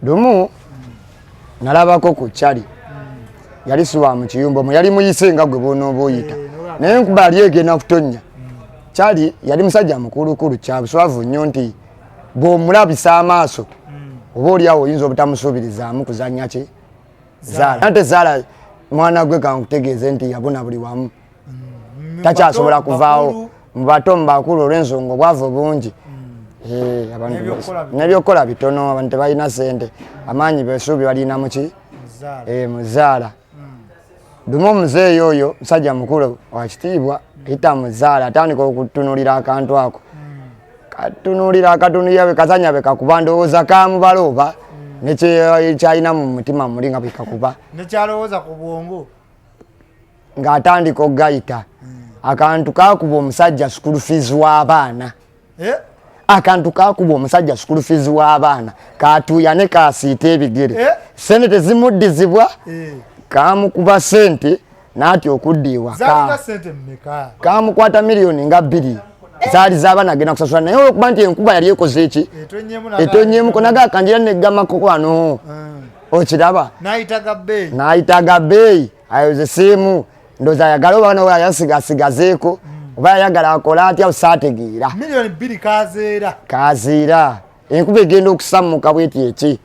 Lumu nalabako ku Chali yali suwa mu kiyumba mu yali muyise nga gwe bono boyita naye nkuba ali egena kutonya Chali yali musajja mukulu kya buswavu nnyo nti bw'omulabisa amaaso oba oli awo oyinza obutamusuubirizaamu kuzannya ki Zaala ate Zaala mwana gwe kankutegeeze nti yabuna buli wamu takyasobola kuvaawo mu bato mu bakulu olw'ensonga obwavu bungi n'ebyokukola bitono abantu tebalina ssente amaanyi besuubi balina muki mu Zaala Lumu omuzeeyi oyo musajja mukulu wa kitiibwa yita mu Zaala atandika okutunuulira akantu ako katunulira akatunulira kazanya bekakuba ndowooza kamubala oba nekyalina mu mutima muli nga bwekakuba nekyalowooza ku bwongo ng'atandika okugayita akantu kakuba omusajja school fees w'abaana akantu kakuba omusajja school fees w'abaana katuuya ne kasiita ebigere sente tezimuddizibwa kamukuba sente n'atya okudda ewaka kamukwata miliyoni nga 2 zaali z'abaana agenda kusasula naye olwokuba nti enkuba yali ekoze eki etonyemuko naga akanjira neggamako wano okiraba n'ayitaga bbeeyi ayozeseemu ndowooza ayagala oba nawe ayasigasigazeeko oba yayagala akola atya saategeera miliyoni 2 kaziira enkuba egenda okusammuka bweti eki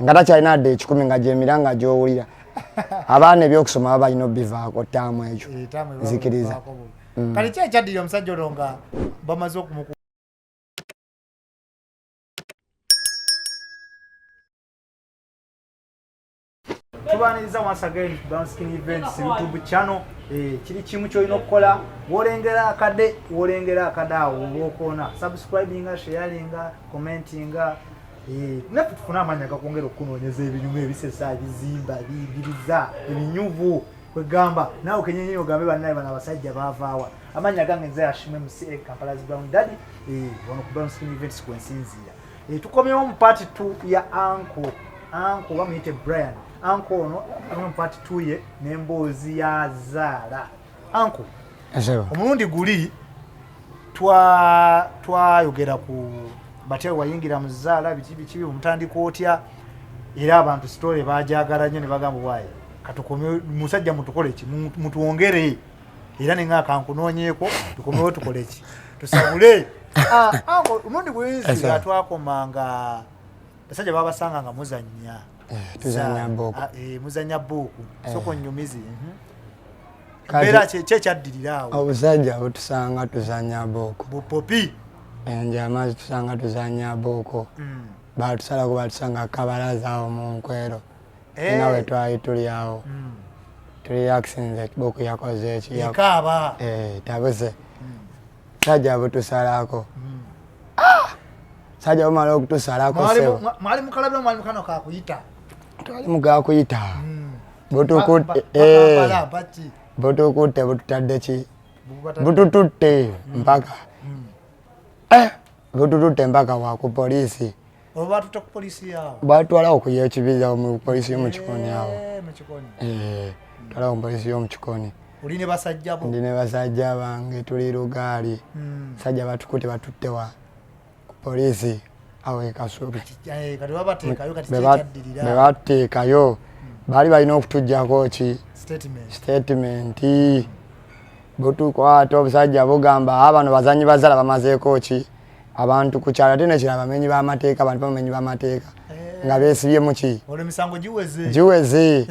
nga takyalina adde 10 nga gyemiranga gy'owulira abaana ebyokusoma baba balina obivaako ttaamu ekyo nzikiriza kale ki ekyaddira omusajja olwo nga bamaze okumuku tubaniriza once again Brown Skin Events YouTube channel kiri kimu kyolina okukola wolengera akade awo obaokoona subscribinga sharinga commentinga naffe tufuna amanya gakwongera okunoonyeza ebinyumu ebisesa bizimba biyigiriza ebinyuvu kwegamba naawe kenyenye ogambe bannaye bano abasajja baavaawa amanya gange nze Ashimwe MC Kampala's Brown Daddy wano ku Brown Skin Events kwensinziira tukomyewo mu part 2 ya Uncle bamuyite Brian Uncle ono mu part 2 ye n'emboozi ya Zaala Uncle omulundi guli twayogera ku batya wayingira mu Zaala bikibi omutandika otya era abantu story baajagala nnyo ne bagamba bwaye katukomye musajja mutukole ki mutuongere era ninga kankunoonyeeko tukomewo tukole ki tusabule omundi gwinzi atwakomanga basajja babasanga nga muzannya tuzanya boko muzanya boko soko nnyumizi mbeera kyekyaddirira awo obusajja butusanga tuzanya boko bupopi enjama tusanga tuzanya boko batusalako batusanga kabalaza awo mu nkwero nawe twali tuli awo tuli yakisinze boko yakoze eki yakaba tabuze sajja butusalako sajja bumala okutusalako sebo mwali mukalabira mwali mukano kakuyita twali mugakuyita butukutte bututadde ki butututte mpaka butututte mpaka waku poliisi obatutte ku poliisi yawo batwala okuya ekibiza mu poliisi y'omu kikoni awo twala mu poliisi y'omu kikoni oli ne basajja bo ndi ne basajja bange tuli lugaali sajja batukutte batutte wa ku poliisi awo ekasubi be bateekayo baali balina okutuggyako ki statement butukwata obusajja bugamba abano bazanyi Bazaala bamazeeko ki abantu ku kyalo ate nekira bamenyi b'amateeka abantu bamenyi b'amateeka nga beesibye mu ki olwo emisango giweze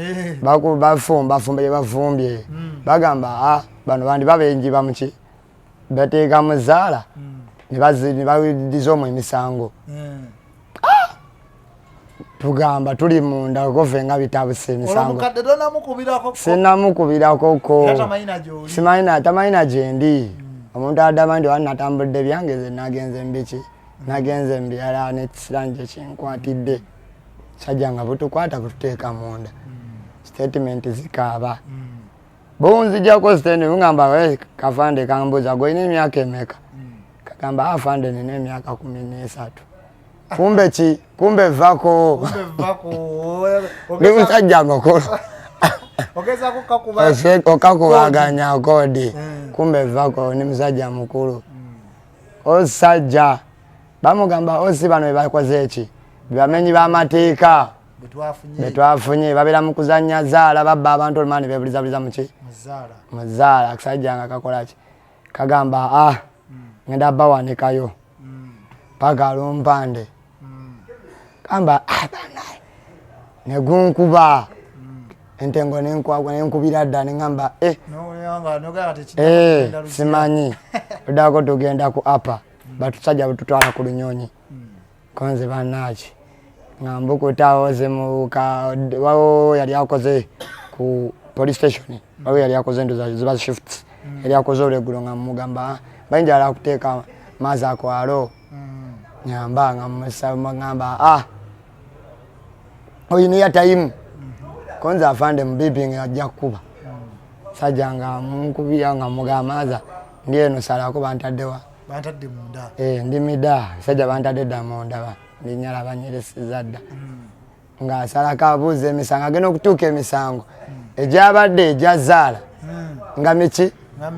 bafumbye bavumbye bagamba bano bandi babenjiba mu ki bateeka mu Zaala ne bawuliriza omwo emisango tugamba tuli munda kove nga bitabuse emisango sinamukubirako tamayina gyendi omuntu adama ndi wali natambulidde byange ze nagenze mbiki nagenze mbyala nekisiranje kinkwatidde sajja nga butukwata kututeeka munda statement zikaaba bunzijjako statement bungamba kafande kambuza golina emyaka emeka kagamba afande nina emyaka 13 kumbe ki kumbe vako ndi musajja mukulu okakubaganya kodi kumbe vako ni musajja mukulu osajja bamugamba osi bano bebakoze eki bamenyi b'amateeka betwafunye babeera mu kuzannya zaala babba abantu olumani bebulizabuliza muki mu zaala akasajja nga kakola ki kagamba ngenda bawanikayo paka alumpande kamba banaye negunkuba entengo nenkubira dda neŋŋamba simanyi tuddako tugenda ku apa batusajja bututwala ku lunyonyi konze bannaki ŋŋamba okutaawoze wawo yali akoze ku police station wawo yali akoze ento ziba shifts yali akoze olweggulo nga mugamba bayinza ala kuteeka maazi akwalo ŋŋamba ŋŋamba oyina tayimu konza afande mbibi nga ajja kukuba sajja nga munkubira nga mugamaza ndi eno salako bantaddewa bantadde munda ndi mida sajja bantadde dda munda ndi nyala banyeresiza dda nga asalako abuuza emisango agenda okutuuka emisango egyabadde egya zaala nga miki nga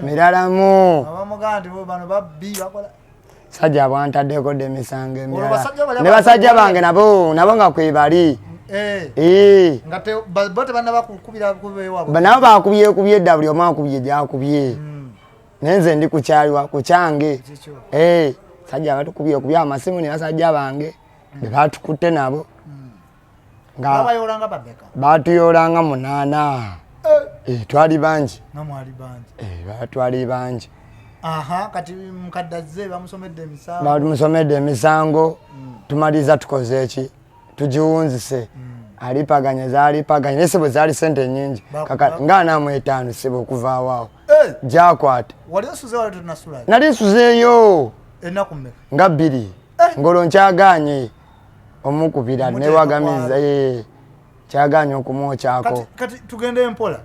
miralamu abamugaa nti bano babbi bakola sajja bwantaddeko dda emisango emirala ne basajja bange nabo nga kwebali nabo bakubyekubye dda buli omu akubye gyakubye naye nze ndi kukyaliwa ku kyange sajja batukubyekubye amasimu ne basajja bange bebatukutte nabo nga batuyolanga 8 twali bangi twali bangi kati mukaddaze bamusomedde emisango tumaliza tukoze eki tugiwunzise alipaganye zalipaganye naye sebo zaali sente nyingi nga namu 5 sebo okuvaawo gyakwata nali nsuzeeyo nga 2 ngolo nkyaganye omukubira newagamiza kyaganye okumwokyako kati tugende mpola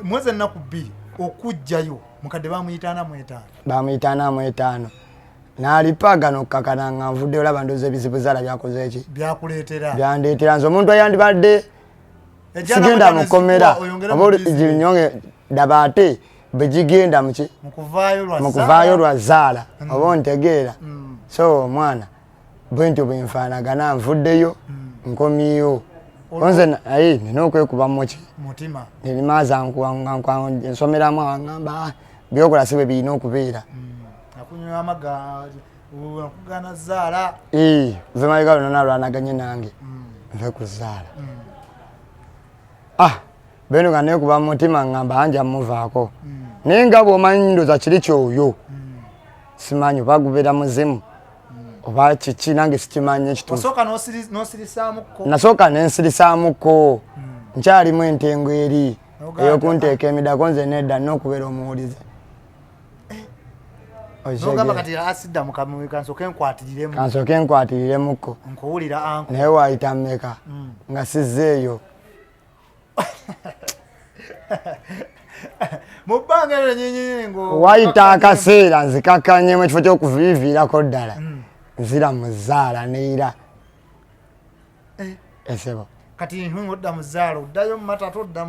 mwezi ennaku 2 okujjayo mukadde bamuyitaana mu 5 n'alipaga n'okkakana nga nvudde olaba ndooza ebizibu zaala byakoze eki byandeetera nze omuntu ayandibadde sigenda mukomera oba ginyonge daba ate begigenda muki mu kuvaayo lwa zaala oba ontegeera so omwana bwentyo bwenfaanagana nvuddeyo nkomyeyo onze nina okwekuba muki nerimaza nsomeramu awaŋŋamba byokola si bwe birina okubeera nve mabega lona lwanaganye nange nve ku zaala beno nga nekuba mumutima ŋŋamba anja muvaako naye nga bw'omanyi ndoza kiri kyoyo simanyi oba gubeera muzimu oba kiki nange sikimanyi ekituufu nasooka nensirisaamukko nkyalimu entengo eri eyokunteeka emidako nze nedda n'okubeera omuwulize kansooke enkwatiriremukko naye waayita mmeka nga sizzeeyo waayita akaseera nzikakkanyemu ekifo ky'okuviiviirako ddala nzira mu zaala neira esebo kati odda mu zaala oddayo mumatatu odda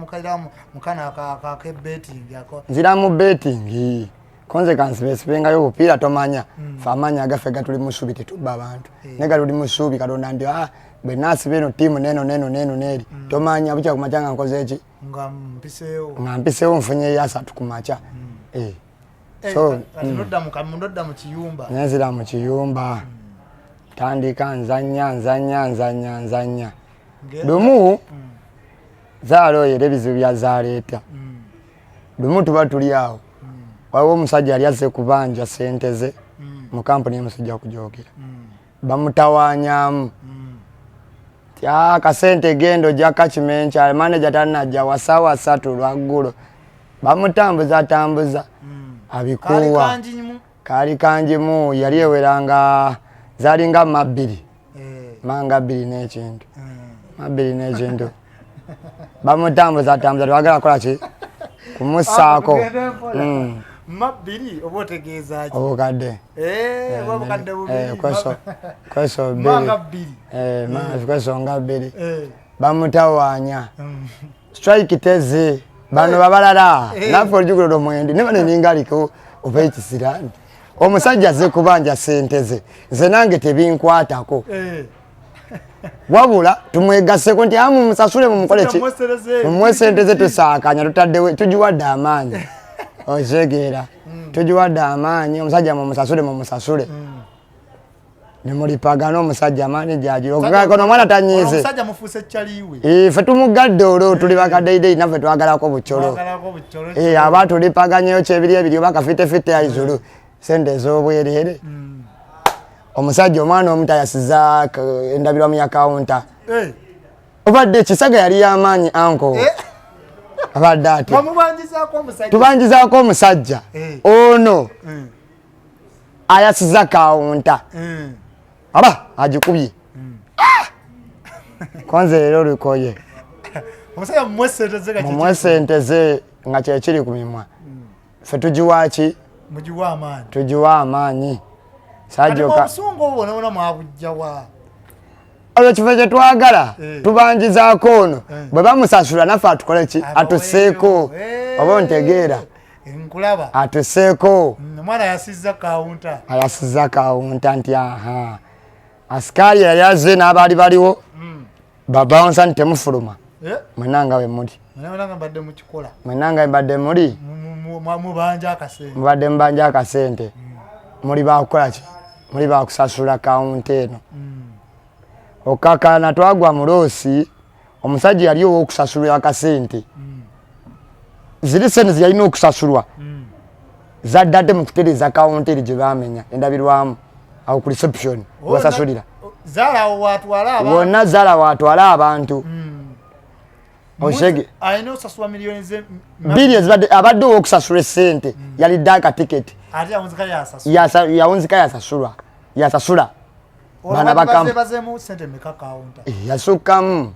mukana akebetting nzira mu betting konze kansibesibengayo obupiira tomanya fe amaanyi agaffe gatuli mu ssuubi tetubba abantu naye gatuli mu ssuubi katonda nti bwe naasiba eno ttiimu neno neeri tomanya bukya ku makya nga nkoze eki nga mpiseewo nfunyeyo 3 ku makya nenzira mu kiyumba tandika nzanya lumu zaala oyo era ebizibu bya zaaleeta lumu tuba tuli awo waliwo omusajja yali azze kubanja sente ze mu kampuni emusajja kujoogera bamutawaanyamu akasente gendo jaka kimencha manager tanajja wasaawa 3 lwaggulo bamutambuza abikuwa kali kanjimu yali eweranga zalinga mabiri manga 2 n'ekintu mabiri n'ekintu bamutambuza twagala kola ki kumusaako mabiri oba otegeeza ki obukadde obukadde bubiri kweso manga 2 kweso nga 2 bamutawaanya strike teze bano babalala naffe olujugulolo mwendi ne bano ningaliko oba ekisirani omusajja azze kubanja sente ze nze nange tebinkwatako wabula tumwegaseko nti amu musasule mumukole ki mumwesenteze tusakanya tutaddewe tujiwadde amaanyi ozegeera tujiwadde amaanyi omusajja mumusasule nemulipagana omusajja amaanyi gyagiro kono mwana tanyize omusajja mufuse kyaliwe fe tumugadde olwo tuli bakaddeidei naffe twagalako bucolo aba tulipaganyeyo kyebiri ebiri oba kafitefite aizulu sente ez'obwereere omusajja omwana omu tayasiza endabirwamu ya kawunta obadde ekisaga yali y'amaanyi anko abadde ati tubanjizaako omusajja ono ayasiza kawunta aba agikubye konze leero lukoye mumwesenteze nga kyekiri ku mimwa ffe tugiwaki tugiwa amaanyi olwo kifo kye twagala tubanjizaako ono bwe bamusasula naffe atukole ki atuseeko oba ontegeera atuseeko ayasizza kawunta nti aha asikaali yali azze n'abaali baliwo babawunsa nti temufuluma mwenanga we muli mwenanga mbadde muli mubadde mubanja akasente muli bakukola ki muli bakusasula kawunta eno okakana twagwa muloosi omusajja yali ow'okusasulwa akasente ziri sente ziyalina okusasulwa zaddadde mu kutereeza kawunta eri gye baamenya endabirwamu awo ku reception basasulira wonna zaala watwala abantu oshege biri ezibadde abadde ow'okusasula essente yalidde akatiketi yawunzika yasasula bana bakamu yasukkamu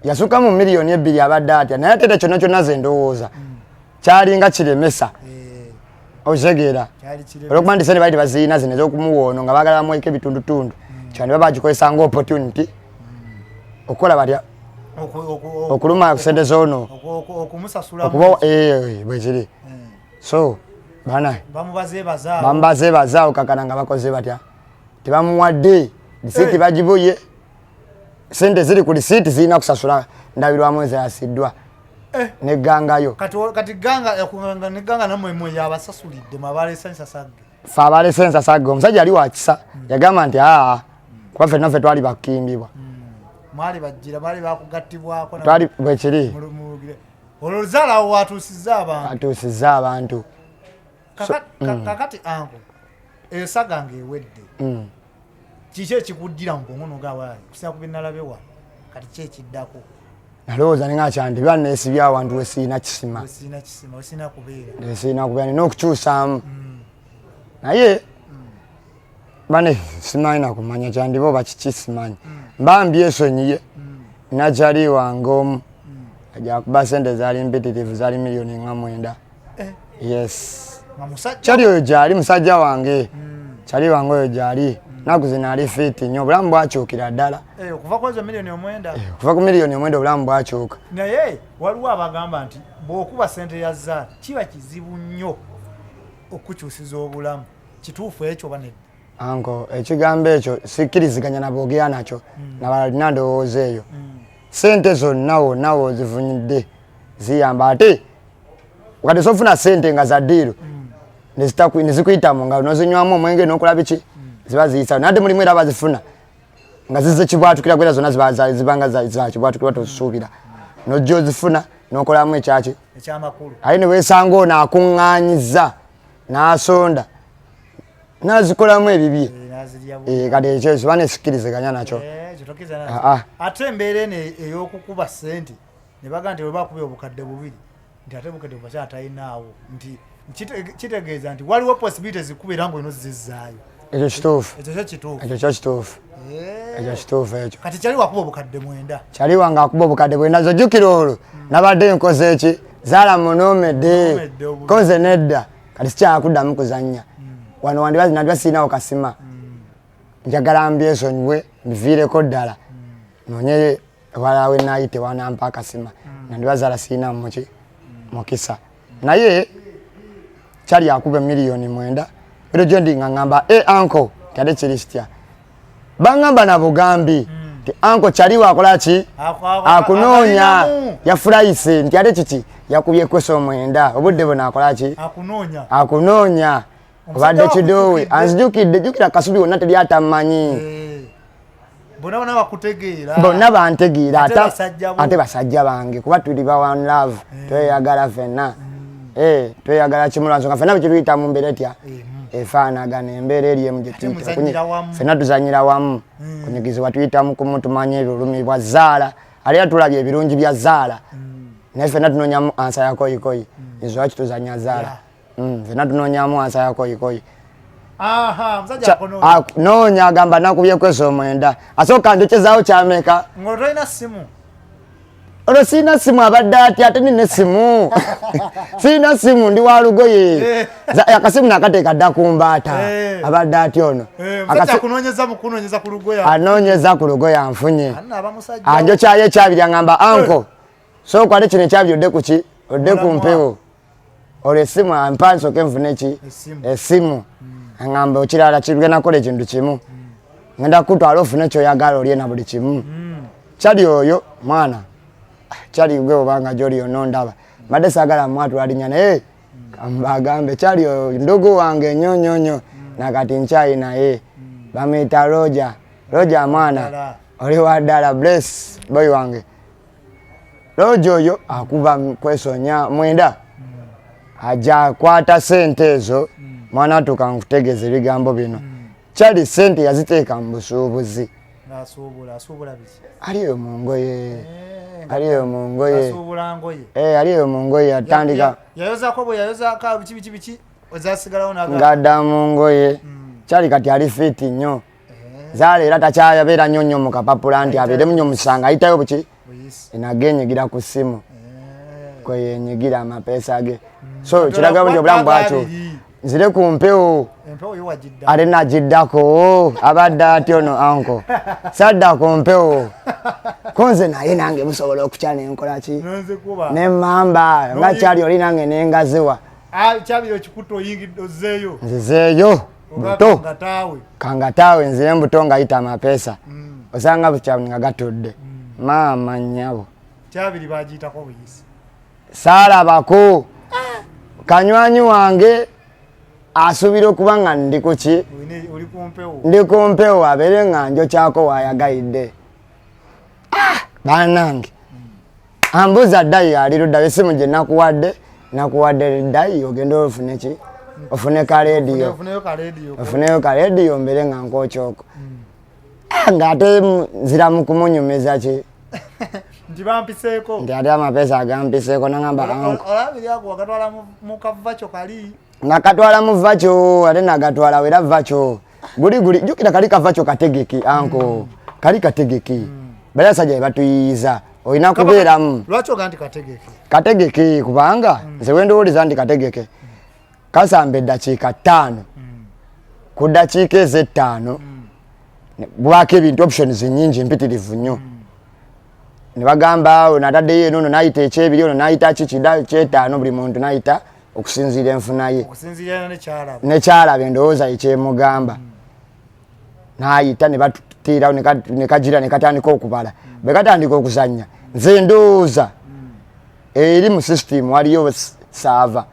yasukkamu miliyoni 2 abadde atya naye ate kyonna kyonna ze ndowooza kyalinga kiremesa ozegeera olwokuba nti sente baali tebaziina zino ez'okumuwoono nga baagala bamuwaiko ebitundutundu kyandi baba bagikozesa nga opportunity okukola batya okuluma sente zoono okuba bwekiri so bana bamubazeebaza okakana nga bakoze batya tebamuwadde lisiiti bagibuye sente ziri ku lisiiti zirina kusasula ndabirwamu ezayasiddwa negangayo kati ganga namwe yabasasulidde mabalesensa fe abalesensa sagge omusajja yali wakisa yagamba nti kuba ffe naffe twali bakimbibwa mwali bajjira bali bakugattibwako twali bwekiri oluzala awo atuusizza abantu kakati ango eyo saga ng'ewedde kiki ekikuddira mu bwongo nogawa kusinga ku binalabewa kati ki ekiddako nalowooza ninga kyandibya neesibya awantu wesiina kisima kubeera nina okukyusaamu naye bane simanyi nakumanya kyandiba oba kiki simanyi mbambi esonyiye nakyali wange omu ajakuba sente zaali mpitirivu zaali miliyoni 9 yes kyali oyo gyali musajja wange kyali wange oyo gyali naku zino ali fiti nnyo obulamu bwakyukira ddala okuva ku ezo miliyoni 9 okuva ku miliyoni 9 obulamu bwakyuka naye waliwo abagamba nti bw'okuba sente ya zaala kiba kizibu nnyo okukyusiza obulamu kituufu ekyo banedda anko ekigambo ekyo sikkiriziganya naboogera nakyo nabalina ndowooza eyo sente zonna wonna wozivunyidde ziyamba ate wakati sofuna sente nga za ddiiro nezikuyitamu nga nozinywamu omwenge n'okola biki ziba ziyisa nadde mulimu era bazifuna nga zize kibwatukira kwera zonna zibanga za kibwatukira tosuubira nojja ozifuna n'okolamu ekyaki ekyamakulu aye ne weesanga ono akuŋŋaanyiza n'asonda n'azikolamu ebibye kati ekyo kiba nesikkiriziganya nakyo ate embeera eno ey'okukuba sente ne baga nti webakuba obukadde 2 nti ate obukadde bukyatalinawo nti kitegeeza nti waliwo possibility zikubira ngo eno zizzaayo ekyo kituufu ekyo kati kyali wakuba obukadde 9 kyali wange akuba obukadde 9 zojjukira olwo nabadde nkoze eki zaala munoomedde konze nedda kati sikyakuddamu kuzannya wano wandibazi nandiba siinawo kasima njagala mbyesonyiwe biviireko ddala nonye walawe nayite wanampa akasima nandiba zaala siina muki mukisa naye kyali akuba miliyoni 9 biro gyendi nga ngamba anko kyade kiri kitya bangamba na bugambi anko chaliwa akola ki akunoonya yafurayise nti ate kiki yakubye kweso mwenda obudde bona akola ki akunoonya obadde kidowe anzijukidde jukira Kasubi wonna teri atamanyi bonna bantegeera ate basajja bange kuba tuli ba one love tweyagala fenna tweyagala kimu lwansonga fenna bwe kituyita mu mbeera etya efaanagana embeera eri emu gye tuyita fenna tuzanyira wamu kunyigizibwa tuyitamu kumu tumanye ebirulumi bwa Zaala ali atulabye ebirungi bya Zaala naye fenna tunoonyamu ansa ya koyikoyi ezo lwaki tuzanya Zaala fenna tunoonyamu ansa ya koyikoyi noonya agamba nakubye kweso omwenda asooka ndekyezaawo kyameka ng'otolina simu olwo siina simu abadde ati ate nina essimu siina simu ndi wa lugoye akasimu nakateeka dda ku mbaata abadde ati ono anoonyeza ku lugoye anfunye anjo kyayo ekyabiri aŋŋamba anko sooka ate kino ekyabiri odde ku ki odde ku mpewo olwo essimu ampa nsooke nfune ki essimu aŋŋamba okirala kigenda ekintu kimu ngenda kutwala ofune kyoyagala olye na buli kimu kyali oyo mwana kyali gwe obanga gyoli onondaba mbadde saagala mwatula linnya naye kambagambe kyali oyo ndugu wange nyonyonyo nakati nkyayi naye bamuyita Roja mwana oli waddala bless boy wange Roja oyo akuba kwesonya mwenda ajja kwata sente ezo mwana atuuka nkutegeeza ebigambo bino kyali sente yaziteeka mu busuubuzi aliyo mungoye aliyo mungoye atandika ngadda mungoye kyali kati ali fiti nnyo Zaala era takyayabeera nnyo mu kapapula nti abeeremu nnyo musanga ayitayo buki enaga enyigira ku ssimu kwe yenyigira amapeesa ge so kiraga nti obulamu bwakyo nzire ku mpewo ate nagiddako abadde ati ono anko sadda ku mpewo konze naye nange musobola okukya nenkola ki nemmamba nga kyali oli nange nengaziwa nzizeeyo buto kangataawe nzire mbuto ngayita amapeesa osanga bukyabu nga gatudde maama nnyabo saalabako kanywanyi wange asuubira okuba nga ndi ku ki ndi ku mpewo abeere nga njokyako waayagayidde bannange ambuuza ddayi ali luddayo essimu gye nakuwadde ddayi ogende ofune ki ofune ka leediyo ofuneyo ka leediyo mbeere nga nkookyoko ng'ate nziramu kumunyumiza ki nti bampiseeko nti ate amapeesa agampiseeko nagamba wagatwala mu kavvakyo kali nakatwala mu vvakyo ate nagatwala wera vvakyo guli jukira kali kavvakyo kategeki anko kali kategeki bali asajja be batuyiiza olina kubeeramu lwaki oga nti kategeki kubanga nze wendowooza nti kategeke kasamba eddakiika 5 ku ddakiika eze5 bwako ebintu options nyingi mpitirivu nnyo ne bagamba nataddeyo eno ono nayita ekyebiri ono nayita kikida kyetaano buli muntu nayita okusinziira enfuna ye nekyalaba endowooza ekyemugamba nayita ne batutiirawo ne kagira ne katandika okubala bwe katandika okuzannya nze ndowooza eri mu system waliyo saava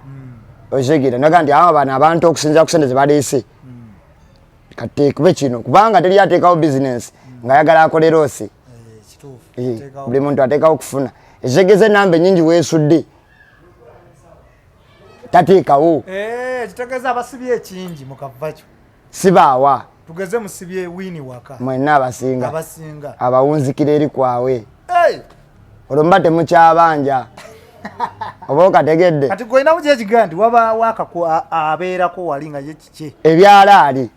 ozegera naga nti aba bano abantu okusinziira ku sente ze baleese kateekube kino kubanga teri ateekawo bizinensi ng'ayagala akolera osi buli muntu ateekawo okufuna ezegeza enamba ennyingi weesudde tateekawo kitegeeza abasibye ekingi mu kavvakyo sibaawa tugeze musibye wiini waka mwenna abasinga abawunzikira eri kwawe olwo mba temukyabanja oba okategedde kati golina buki ekigaa nti waba waka abeerako wali nga ye kiki ebyalaali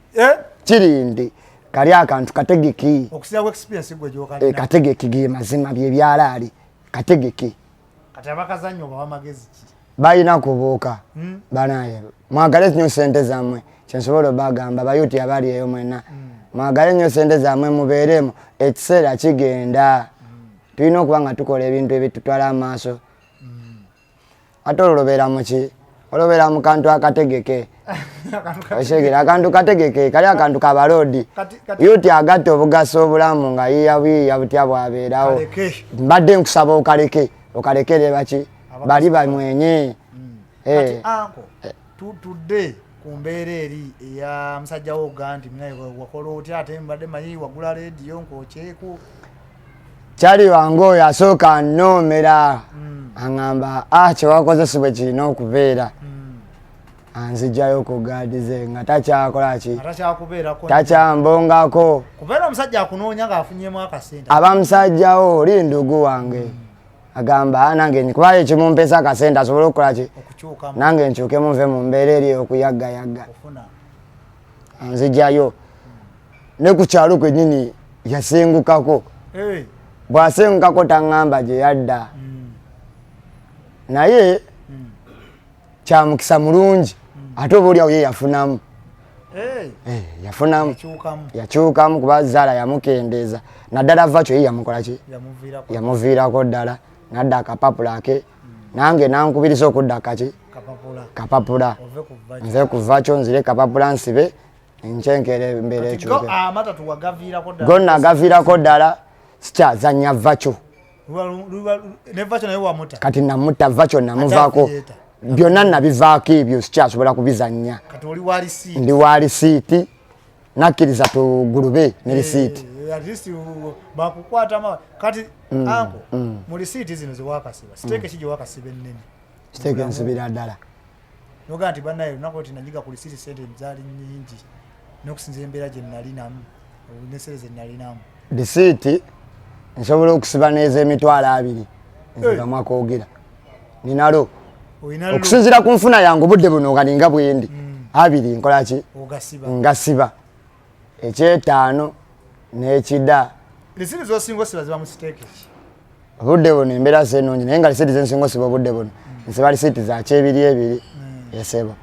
kirindi kali akantu kategeki okusinga ku experience gwe gyokalina kategeki ge mazima byebyalaali kategeki kati abakazannyo oba wamagezi ki balina kubuuka banaye mwagale nnyo sente zammwe kyensobola obagamba bayuti abali eyo mwenna mwagale nnyo sente zammwe mubeeremu ekiseera kigenda tulina okuba nga tukola ebintu ebitutwala amaaso ate olwobeera muki olwobeera mu kantu akategeke Oshegera akantu kategeke kali akantu kabalodi yuti agato obugaso obulamu nga yiya butya bwabeerawo mbadde nkusaba okalekere baki bali bamwenye kati anko tutudde ku mbeera eri eya musajja wo ganti mnaye wakola otya ate mbadde manyi wagula radio nkokyeko kyali wange oyo asooka nnoomera aŋŋamba kyewakozesebwe kirina okubeera anzijjayo ku gaadi ze nga takyakola ki takyambongako kubeera omusajja akunoonya ng'afunyemu akasente abamusajjawo oli ndugu wange agamba nange nkubayo ekimumpeesa akasente asobole okukola ki nange nkyukemu nve mu mbeera eri okuyaggayagga anzijjayo ne ku kyalo kwennyini yasengukako bw'asengukako taŋŋamba gye yadda naye kyamukisa mulungi ate oba oliawo ye yafunamu yakyukamu kuba zaala yamukendeeza naddala vakyo ye yamukola ki yamuviirako ddala nadda akapapula ke nange nankubiriza okudda kaki kapapula nze ku vakyo nzire kapapula nsibe nkyenkere embeera ekyuke gonna agaviirako ddala sikyazanya vakyo kati namutta vakyo namuvaako byonna nabivaako ebyo sikyasobola kubizanya ndi wa lisiiti nakkiriza tugulube ne lisiiti mu lisiiti zino zewakasiba siteeke ki gyewakasiba ennene siteeke nsibira ddala noga nti bannaye lunaku oti nagiga ku lisiiti sente zaali nnyingi n'okusinza embeera gye nalinamu nesere ze nalinamu lisiiti nsobola okusiba n'ez'emitwalo 2 nzigamu akoogera ninalo okusinziira ku nfuna yange obudde buno nga ninga bwendi 2 nkola ki ngasiba ekyetaano n'ekida lisiiti z'osinga osiba ziba mu siteeke ki obudde buno embeera sennungi naye nga lisiiti zensinga osiba obudde buno nsiba lisiiti za kyebiri ebiri esebo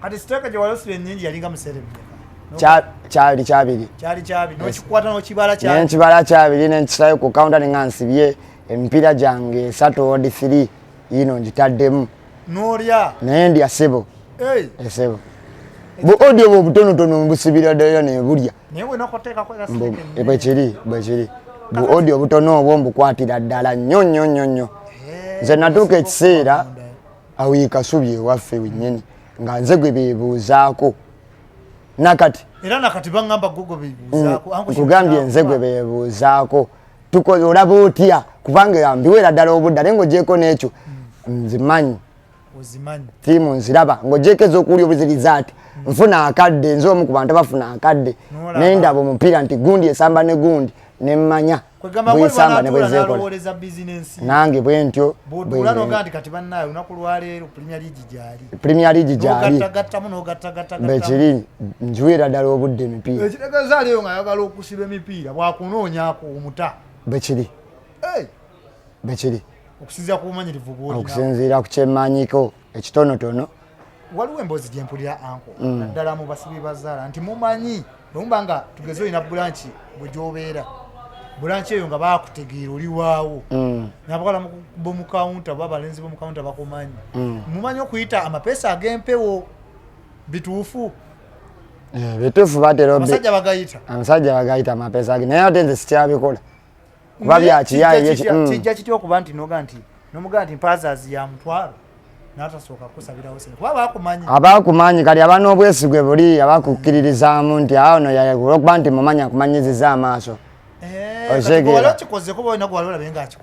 kati siteeke gye wali osiba ennyingi yalinga musere kyali kyabiri n'okikwata n'okibala nenkibala kyabiri nenkisalayo ku kawunta nenga nsibye emipiira gyange 3 odi 3 yino ngitaddemu n'olya naye ndya sebo esebo bu odio bwo butonotono mbusibira ddala nebulya bwekiri bu odio butono obwo mbukwatira ddala nnyo nze natuuka ekiseera awiika subi ewaffe wennyini nga nze gwe beebuuzaako nakati era nakati bangamba gogo beebuuzaako nkugambye nze gwe beebuuzaako olaba otya kubanga yambiweera ddala obudda naye ng'ogyeko n'ekyo nzimanyi tiimu nziraba ng'ogyeko ez'okuwulya obuziriza ati nfuna akadde nze omu ku bantu abafuna akadde naye ndaba omupiira nti gundi esamba ne gundi nemmanya bwesamba ne bwezeekola nange bwe ntyo premier league gyali bekiri njiweera ddala obudde emipiira ekitegeeza aliyo ng'ayagala okusiba emipiira bwakunoonyaako omuta bekiri okusinziira ku bumanyirivu bw'olina okusinziira ku kyemmanyiko ekitonotono waliwo emboozi gye mpulira anko naddala mu basibi bazaala nti mumanyi bwemuba nga tugeze olina bulanki bwe gy'obeera bulanki eyo nga baakutegeera oli waawo nabakola mu kawunta oba abalenzi b'omu kawunta bakumanyi mumanyi okuyita amapeesa ag'empewo bituufu bituufu batera abasajja bagayita amapeesa age naye ate nze sikyabikola kuba byakiyaye kijja kitya okuba nti nomugaa nti mpazaazi ya mutwalo n'atasooka kusabirawo sente kuba abakumanyi kali abana obwesigwe buli abakukkiririzaamu nti awo no olwokuba nti mumanyi akumanyiziza amaaso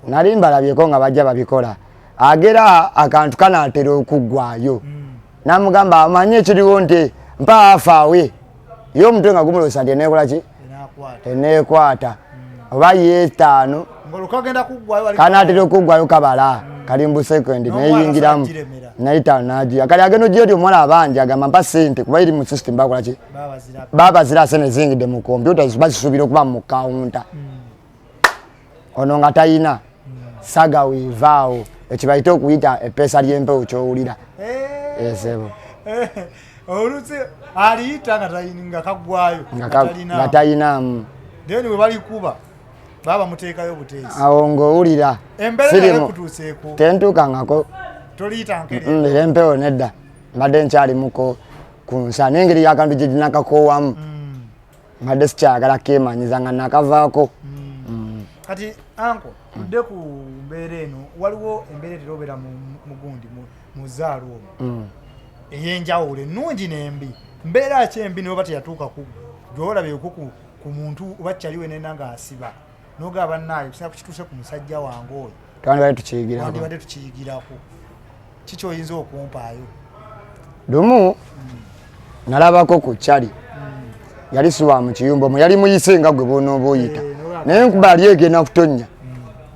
nali mbalabyeko nga bajja babikola agera akantu kanaatera okuggwayo namugamba amanyi ekiriwo nti mpa afaawe ye omutwe nga gumulosa nti eneekola ki eneekwata oba yeetaano kanaatera okuggwayo kabala kali mbu sekondi neyingiramu nayitaano nagiya kali agenda ogiyo ti omuwala abangi agamba mpa sente kuba iri mu system bakola ki babazira sente zingidde mu kompyuta bazisuubira okuba mu kawunta ono nga tayina saga weevaawo ekibaite okuyita epeesa ly'empewo kyowulira esebo olusi aliyita nga kaggwayo nga tayinamu then we balikuba baba muteekayo buteesi awo ng'owulira embeera yakutuuseeko tentuukangako toliyita nkere empewo nedda mbadde nkyali muko kunsa nengeri yakantu gye ginakakowamu mbadde sikyagala keemanyiza nga nakavaako. Kati anko tudde ku mbeera eno waliwo embeera eterobera mu gundi mu zaalo omwo ey'enjawulo ennungi n'embi. Mbeera ki embi niwe bateyatuuka ku gy'olabyeko ku muntu oba kyaliwe nena ng'asiba n'ogaba bannaayo kisinga kukituuse ku musajja wange oyo twandibadde tukiyigirako kiki oyinza okumpaayo? Lumu nalabako ku kyali yali siwa mu kiyumba omwo yali muyise nga gwe boonooba oyita naye nkuba ali egenda kutonnya.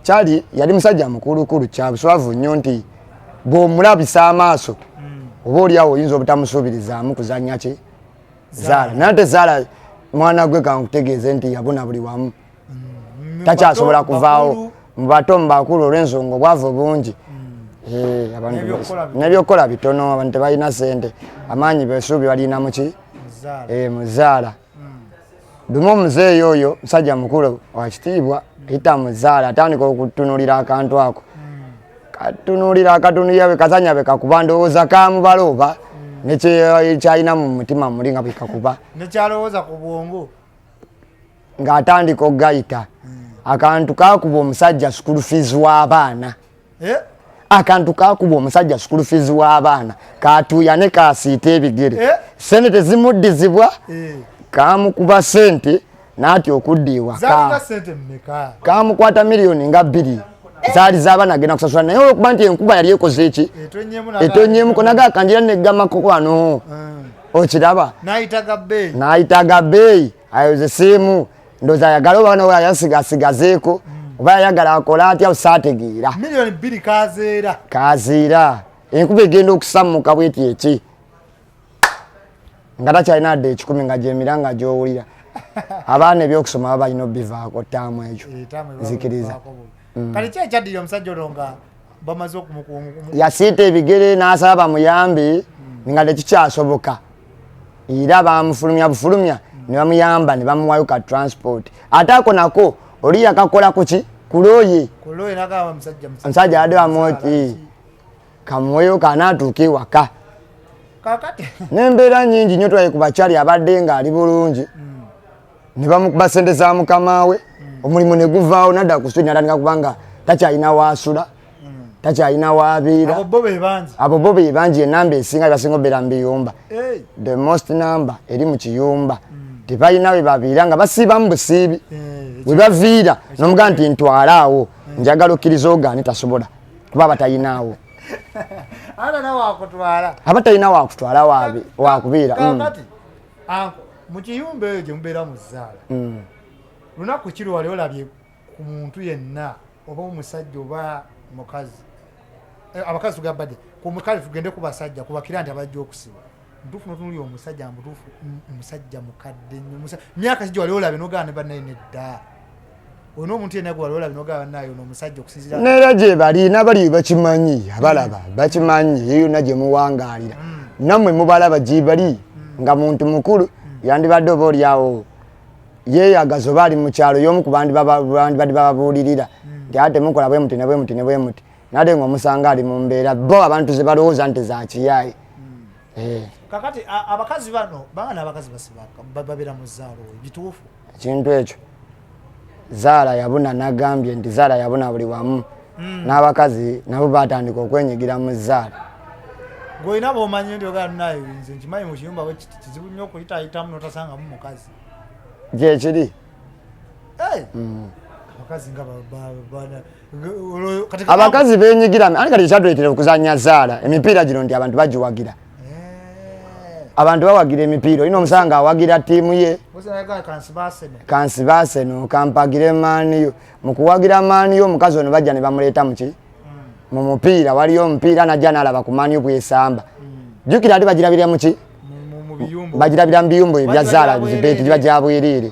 Kyali yali musajja mukulukulu kyabuswavu nnyo nti bw'omulabisa amaaso oba oliawo oyinza obutamusuubirizaamu kuzannya ki Zaala. Naye ate Zaala mwana gwe kankutegeeze nti yabuna buli wamu takyasobola kuvaawo mu bato mu bakulu olw'ensonga obwavu bungi. N'ebyokukola bitono abantu tebalina ssente amaanyi besuubi balina muki mu Zaala. Lumu omuzeeyi oyo musajja mukulu wakitiibwa yita mu Zaala atandika okutunuulira akantu ako katunuulira akatunulira bwe kazanya bwe kakuba ndowooza kamubala oba nekyalina mu mutima muli nga bwe kakuba nekyalowooza ku bwongo ng'atandika okugayita akantu kakuba omusajja school fees w'abaana. Akantu kakuba omusajja school fees w'abaana katuuya ne kasiita ebigere sente tezimuddizibwa kamukuba sente n'ati okuddiibwa kamukwata miliyoni nga 2 zaali z'abaana agenda kusasula naye olwokuba nti enkuba yali ekoze eki etonyemuko naga akanjira neggamako wano okiraba n'ayitaga bbeeyi ayozesiimu ndowooza ayagala oba nawe ayasigasigazeeko oba yayagala akola atya busaategeera miliyoni 2 kaziira enkuba egenda okusammuka bweti eki nga takyalina adde 10 nga gyemira nga gy'owulira. Abaana ebyokusoma baba balina obivaako ttaamu ekyo nzikiriza. Kale ki ekyaddira omusajja olwo nga bamaze yasiita ebigere n'asaba bamuyambe nga tekikyasoboka era bamufulumya bufulumya ne bamuyamba ne bamuwayo ka transport. Ate ako nako oli yakakola kuki kulooye omusajja yadde bamwoti kamuweyo kanaatuuka ewaka. N'embeera nnyingi nnyo twaye ku bakyali abadde ng'ali bulungi ne bamukuba ssente za mukama we omulimu ne guvaawo nadda ku studio natandika kubanga takyalina waasula takyalina waabeera. Abo bo be bangi enamba esinga basinga obeera mu biyumba the most number eri mu kiyumba tebalina we babiira nga basiibamu busiibi we baviira n'omugaa nti ntwalaawo njagala okkiriza ogaani tasobola kuba batalinawo abatalina wakutwala wakubeera. Mu kiyumba eyo gye mubeera mu Zaala lunaku kiri wali olabye ku muntu yenna oba omusajja oba mukazi abakazi tugambadde ku mukazi tugende ku basajja kubakira nti abajja okusiba ntuufu notunuli omusajja mutuufu omusajja mukadde nnyo myaka kijja wali olabye nogaana ne bannaye nedda ono omuntu yenna gwe wali olabye nogaana bannaye ono omusajja okusinzira neera gye bali n'abali bakimanyi abalaba bakimanyi yeyo na gye muwangaalira nammwe mubalaba gye bali nga muntu mukulu yandibadde oba oliawo yeeyagaza oba ali mu kyalo y'omu ku bandibadde bababuulirira nti ate mukola bwe muti ne bwe muti ne bwe muti nate ng'omusanga ali mu mbeera bo abantu ze balowooza nti za kiyayi. Kakati abakazi bano baana abakazi babeera mu Zaala bituufu ekintu ekyo Zaala yabuna nagambye nti Zaala yabuna buli wamu n'abakazi nabo batandika okwenyigira mu Zaala. Goina bomanyi ndio ga nayo nze nkimanyi mu kiyumba we kizibu nnyo okuyitaayitamu n'otasangamu mukazi gye kiri abakazi nga abakazi benyigira ani kati kyatuleetera okuzannya Zaala emipiira gino nti abantu bagiwagira abantu bawagira emipiira olina omusanga awagira ttiimu ye kansibaaseno kampagire maaniyo mu kuwagira maaniyo omukazi ono bajja ne bamuleeta muki mu mupiira waliyo omupiira najja n'alaba ku maaniyo bwesamba jjukira ate bagirabira muki bagirabira mu biyumba ebya Zaala zibeeti giba gyabwerere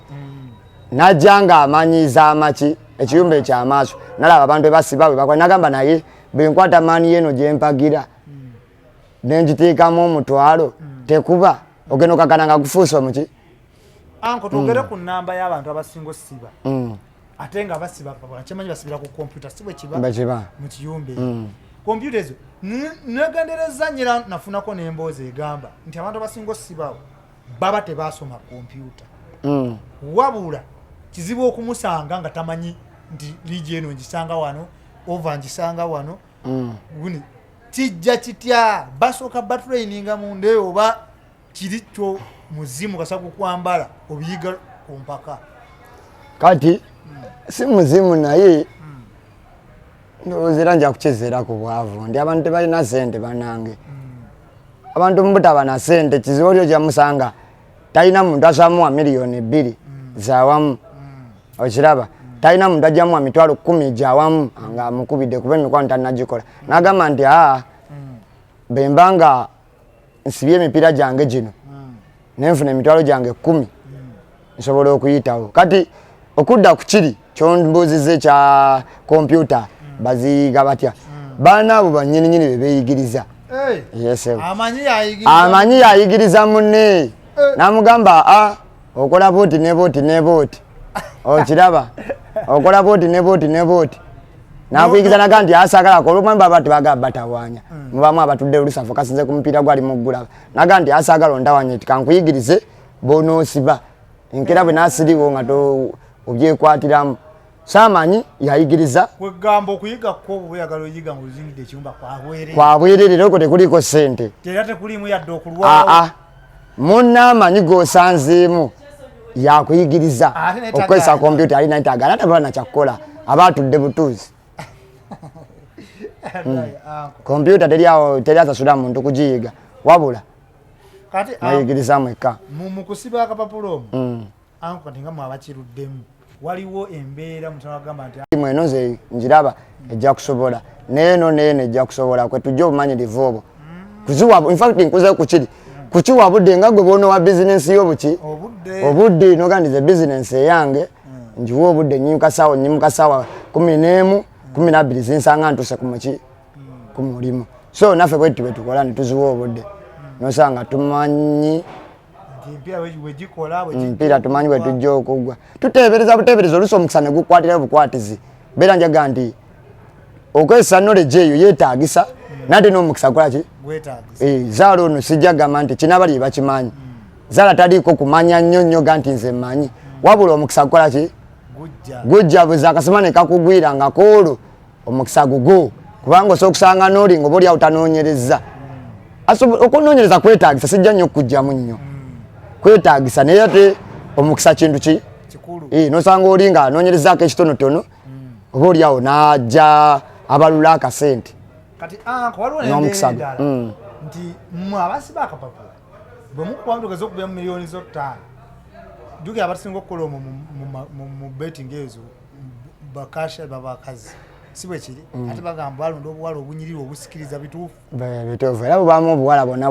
najja ng'amanyiza amaki ekiyumba ekyamaaso nalaba abantu bebasiba bwe bakola nagamba naye bwenkwata maaniyo eno gyempagira nenjiteekamu omutwalo tekuba ogenda okakana nga gufuusa omuki anko twogere ku nnamba y'abantu abasinga osiba ate nga basiba kyemanyi basibira ku kompyuta si bwe kiba mu kiyumba computer ezo negendereza nyira nafunako n'emboozi egamba nti abantu abasinga osibawo baba tebasoma computer wabula kizibu okumusanga nga tamanyi nti ligi eno ngisanga wano ova ngisanga wano guni kijja kitya basooka batraininga munde oba kiri kyo muzimu kasaku kwambala obiyiga ku mpaka kati si muzimu naye ndowooza nja kukizeera ku bwavu ndi abantu tebalina ssente banange abantu mubutaba na ssente kizibu olyo kyamusanga talina muntu asamuwa miliyoni 2 zawamu okiraba talina muntu ajjamuwa mitwalo 10 gyawamu nga amukubidde kuba emikwano talinaggikola n'agamba nti bembanga nsibye emipiira gyange gino nenfuna emitwalo gyange 10 nsobola okuyitawo kati okudda ku kiri kyombuuzize kya kompyuta baziyiga batya baana abo bannyininyini be beeyigiriza amanyi yayigiriza munne n'amugamba okola booti ne booti ne booti okiraba okola booti ne booti ne booti nakuyigiza naga nti asagala kolomwe baba tibaga batawaanya mubamu abatudde olusafu kasinze ku mupiira gwali muggula naga nti asagala ondawanya tikankuyigirize bonoosiba enkera bwe nasiriwo nga obyekwatiramu samanyi yayigiriza kwegamba okuyiga ko bweyagala oyiga mu luzingidde ekiyumba kwabwerere oko tekuliko ssente era tekulimu yadde okulwawo munnamanyi gosanzeemu yakuyigiriza okukozesa kompyuta alina nti agala tabala nakyakukola aba atudde butuuzi kompyuta teryasasula muntu kugiyiga wabula ayigiriza mweka mukusiba akapapulo omu anko kati nga mwabakiruddemu waliwo embeera mutagamba nti mweno nze njiraba ejja kusobola neeno ejja kusobola kwe tujja obumanyirivu obwo infact nkuze kukiri kukiwabudde nga gwe bwono wa bizinensi y'obuki obudde nogandize bizinensi eyange njiwa obudde nyimuka sawa 11 12 zinsanga ntuse ku mulimu so naffe bwetu betukola netuziwa obudde nosanga tumanyi mpira tumanyi bwetujja okugwa tuteebereza buteebereza oluusi omukisa ne gukwatirayo bukwatizi beera njaga nti okozesa knowledge eyo yeetaagisa nate n'omukisa kolaki zaala ono sijja gamba nti kina bali bakimanyi zaala taliiko kumanya nnyo nti nze mmanyi wabula omukisa gukolaki gujja buza akasima ne kakugwira nga koolwo omukisa gugo kubanga osobola okusanga n'oli nga oba oli awo tanoonyereza okunoonyereza kwetaagisa sijja nnyo okujjamu nnyo kwetaagisa naye ate omukisa kintu ki nosanga oli nga anoonyerezaako ekitonotono oba oli awo n'ajja abalula akasente kati waliwo n'embeera endala nti mmwe abasiba akapapula bwe mukuba mutugeza okubeera mu miliyoni zo 5 jjukira abatusinga okukola omwo mu betting ezo bakasha babakazi si bwe kiri ate bagamba balonda obuwala obunyirira obusikiriza bituufu era bubamu obuwala bonna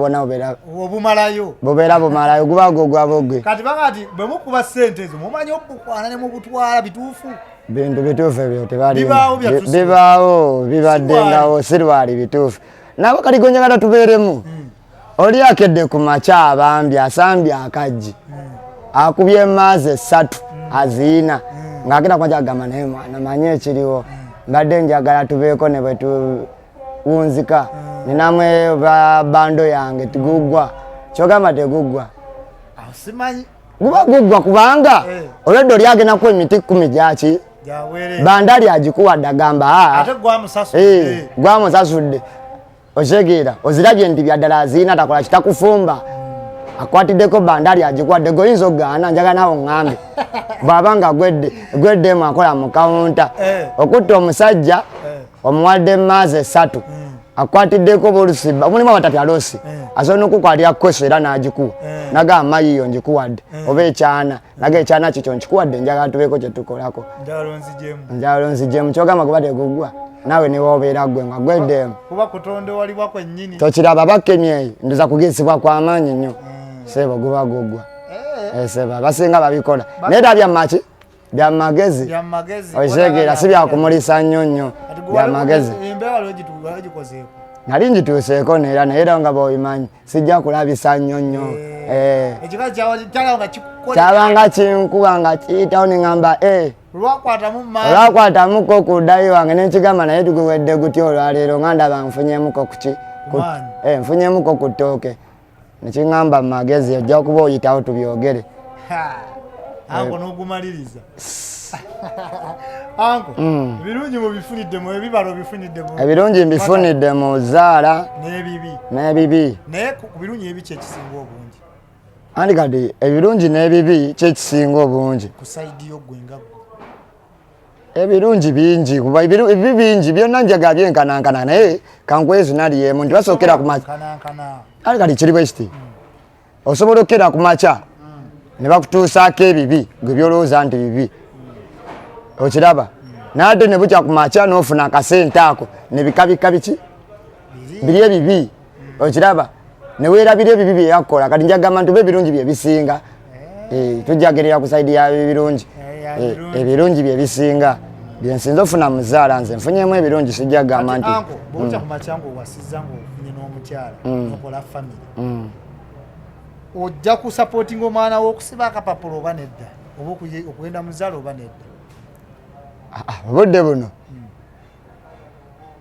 obumalayo bubeera bumalayo guba gogwabogwe kati bagati bwe mukuba ssente ezo mumanyi obukwana ne mubutwala bituufu bintu bituufu ebyo tebibaawo bibaddengawo sirwali bituufu nabo kati gonjagala tubeeremu oli akedde ku makya abambye asambye akajji akubye emaazi 3 aziina ng'agenda kwajagamba naye mwana manyi ekiriwo mbadde njagala tubeeko ne bwe tuwunzika ninamwe bando yange tiguggwa kyogamba teguggwa guba guggwa kubanga olwedde oli agendaku emiti 10 gyaki bandali agikuwadde agamba gwamusasudde osegeera ozirabye nti byaddala aziina takola kitakufumba akwatiddeko bandali agikuwadde goyinza ogaana njagala nawo ŋŋambe bw'aba nga gweddemu akola mu kawunta okutta omusajja omuwadde emaazi 3 akwatiddeko bolusiba omulimu abatatu alosi asobola n'okukwatira kweso era n'agikuwa naga mayiyo njikuwadde oba ekyana naga ekyana kikyo nkikuwadde njagala tubeeko kyetukolako njagala nzijemu kyogamba kuba teguggwa nawe niwobeera gwe nga gweddemu tokiraba bakemye ndoza kugezesebwa kw'amaanyi nnyo sebo guba guggwa seba basinga babikola naye era byamaki byamagezi okisegeera si byakumulisa nnyo byamagezi nali njituuseeko neera naye era nga bwobimanyi sijja kulabisa nnyo kyabanga kinkuba nga kiyitawo neŋŋamba olwakwatamuko ku ddayi wange nenkigamba naye tuguwedde gutya olwaleero nga ndaba nfunyemuko kuki nfunyemuko ku ttooke nekiŋŋamba mu magezi ojja kuba oyitawo tubyogere anko n'ogumaliriza anko ebirungi mubifunidde mu ebibalo bifunidde mu ebirungi mbifunidde mu zaala n'ebibi naye ku birungi ebiki ekisinga obungi andi kati ebirungi n'ebibi kyekisinga obungi ku sayidi y'oggwenga ebirungi bingi kuba ebibi bingi byonna njaga byenkanankana naye kankwezi naliyemu nti basookera ku maca andi kati kiri bwe kiti osobola okukera ku maca ne bakutuusaako ebibi gwe byolowooza nti bibi okiraba naate ne bukya ku maca n'ofuna akasente ako ne bikabika biki biri ebibi okiraba ne weerabira ebibi bye yakola kati njagamba nti oba ebirungi bye bisinga tujjagerera ku sayidi ya ebirungi ebirungi bye bisinga byensinza ofuna mu zaala nze nfunyemu ebirungi sijja gamba nti bw'ojja ku maca ng'owasizza ng'ofunye n'omukyala n'okola famire ojja kusapootinga omwana wo okusiba akapapula oba nedda oba okugenda mu zaala oba nedda obudde buno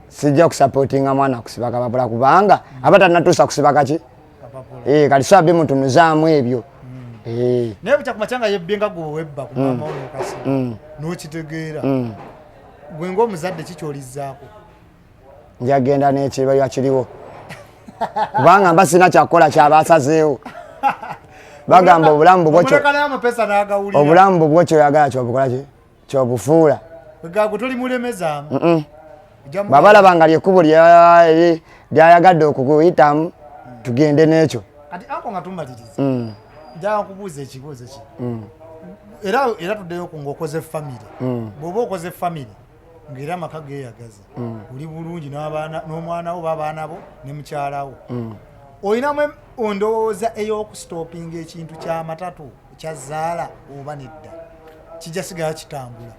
sijja kusapootinga mwana kusiba akapapula kubanga aba tannatuusa kusiba kaki kati sabbe mutunuzaamu ebyo naye bukya ku maca nga yebbye nga gwe webba ku mama wo n'okasiba n'okitegeera gwe ng'omuzadde kikyolizzaako njagenda n'ekibaya kiriwo kubanga mba sina kyakukola kyabasazeewo bagamba obulamu bubwo kyoyagala kyobukola ki kyobufuula babalaba nga lyekkubo lyayagadde okukuyitamu tugende n'ekyo kati ako nga tumaliriza njagala kubuuza ekibuuzo ki era tuddeyo ku ng'okoze famire bw'oba okoze famire ng'era amaka geeyagaza oli bulungi n'omwana wo babaana bo ne mukyalawo olinamu ondowooza ey'okusitoopinga ekintu ky'amatatu kya zaala oba nedda kijja sigala kitambula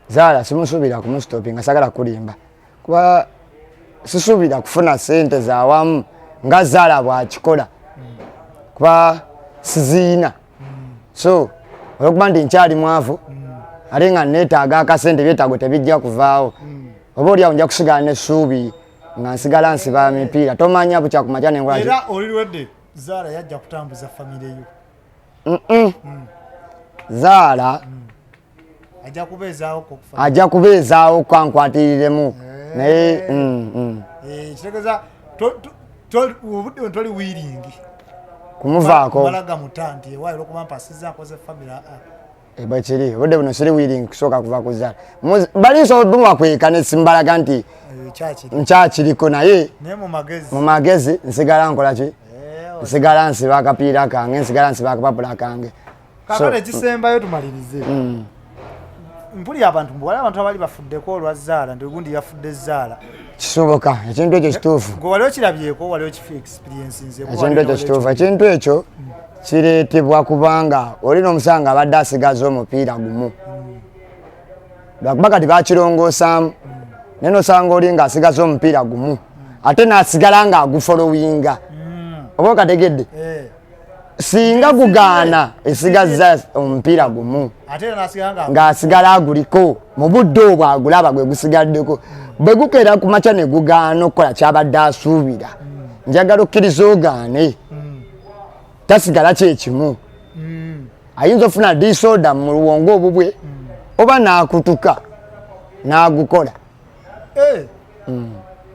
zaala simusuubira kumusitoopinga sagala kulimba kuba sisuubira kufuna sente zaawamu nga zaala bwakikola kuba siziina so olwokuba nti nkyali mwavu ate nga neetaaga akasente byetaago tebijja kuvaawo oba oliawo nja kusigala n'essuubi nga nsigala nsiba mipiira tomanya bukya ku maca nenkola era olirwedde zaala yajja kutambuza famire yo zaala ajja kubeezaawo kankwatiremu naye kitegeeza obudde toli wiiringi kumuvaako malaga mutanti ewaayiro okuba mpasiza nkoze famire bwekiri obudde buno siri wiiringi kusooka kuva ku zaala baliiso bumubakweka nesimbalaga nti nkyakiriko naye mu magezi nsigala nkola ki nsigala nsiba akapiira kange nsigala nsiba akapapula kange kakale ekisembayo tumalirize mpulira abantu waliwo abantu abali bafuddeko olwa zaala nti ogundi yafudde zaala kisoboka ekintu ekyo kituufu gwe waliwo kirabyeko waliwo kifu experience nze ekintu ekyo kituufu ekintu ekyo kireetebwa kubanga olina omusanga abadde asigaza omupiira gumu lwakuba kati bakirongosaamu naye nosanga oli ng'asigaza omupiira gumu ate n'asigala ng'agufolowinga oba okategedde singa gugaana esigaza omupiira gumu ng'asigala aguliko mu budde obwo agulaba gwe gusigaddeko bwe gukeera ku maca ne gugaana okukola kyabadde asuubira njagala okkiriza ogaane tasigala kyekimu ayinza ofuna disoda mu luwongo obubwe oba n'akutuka n'agukola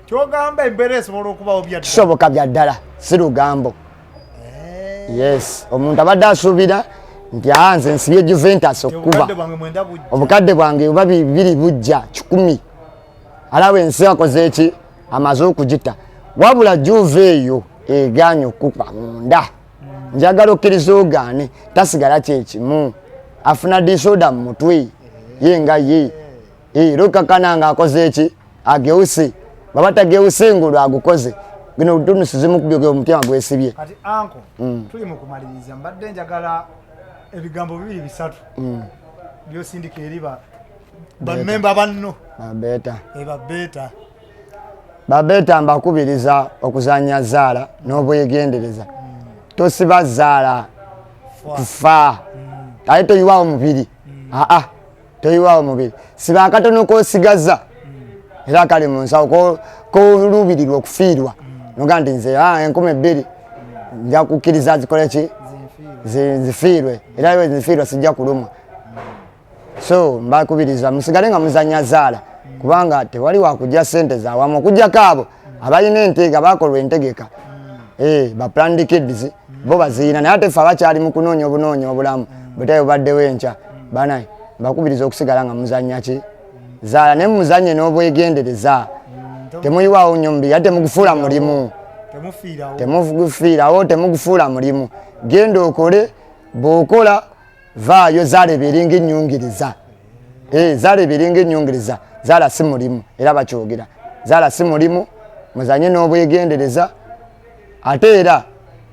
kyogamba embeera esobola okubawo kisoboka bya ddala si lugambo yes omuntu abadde asuubira nti nze nsibye Juventus okuba obukadde bwange oba bibiri bujja 10 alaba ensi akoze eki amaze okugita wabula Juve eyo eganya okukupa munda njagala okkiriza ogaane tasigala kyekimu afuna disoda mu mutwe ye nga ye lokakana nga akoze eki ageuse baba tageuse ngulu agukoze gino tunusizimu kubyoge omutima gwesibye kati anko tuli mu kumaliriza mbadde njagala ebigambo bibiri bisatu byosindika eriba bamemba banno babeeta mbakubiriza okuzanya zaala n'obwegendereza tosiba zaala kufa ate toyiwawo mubiri toyiwaawo mubiri siba akatono kosigaza era kali mu nsawo koluubirirwa okufiirwa noga nti nze 12,000 nja kukkiriza zikole ki zifiirwe era we zifiirwa sijja kulumwa so mbakubiriza musigale nga muzanya zaala kubanga tewali wakujja sente zawamu okujjako abo abalina enteeka bakolwa entegeka ba planned kids bo baziina naye ate ffe abakyali mu kunoonya obulamu butayo baddewo enkya banaye mbakubiriza okusigala nga muzanya ki zaala naye muzanye n'obwegendereza temuyiwaawo nyumbi ate temugufuula mulimu temugufiirawo temugufuula mulimu genda okole bw'okola vaayo zaala eberinga ennyungiriza zaala eberinga ennyungiriza zaala si mulimu era bakyogera zaala si mulimu muzanye n'obwegendereza ate era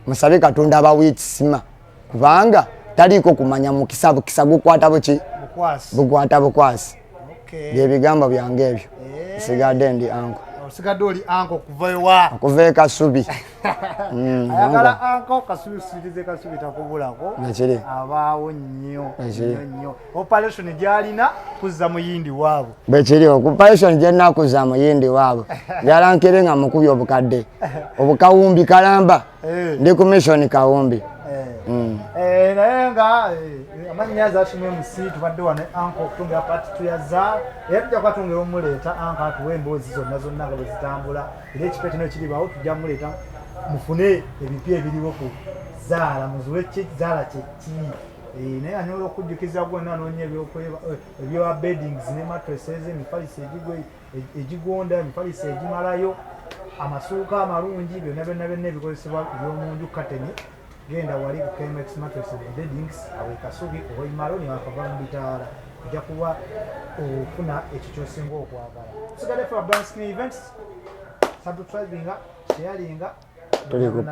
musabe Katonda abawa ekisima kubanga taliiko kumanya mukisa bukisa gukwata buki bukwata bukwasi byebigambo byange ebyo sigadde ndi anko osigadde oli anko kuvayowa okuva e Kasubi ayagala anko Kasubi sirize Kasubi takubulako nakiri abaawo nnyo nnyo operation gyalina kuzza muyindi waabo bekiri operation gyenna kuzza muyindi waabo yalankire nga mukubi obukadde obukawumbi kalamba ndi ku mission kawumbi naye nga amannya zaashimwe musi tubadde wano anko okutungira pati 2 yaza era tujja kwatungera omuleeta anko atuwa emboozi zonna nga bwe zitambula era ekipeete no kiribaawo tujja muleeta mufune ebipya ebiriwo ku zaala muzuule zaala kyeki naye nga nyobola okujjukiza gwonna noonya ebyowa beddings ne mattresses emifalisi egigonda emifalisi egimalayo amasuuka amalungi byonna ebikozesebwa ebyomunju kateni genda wali ku KMX mattresses and beddings awe Kasubi oba imalo ni wakava mu bitaala ojja kuba ofuna ekyo ky'osinga okwagala tusigadde for Brown Skin Events subscribinga sharinga tuli ku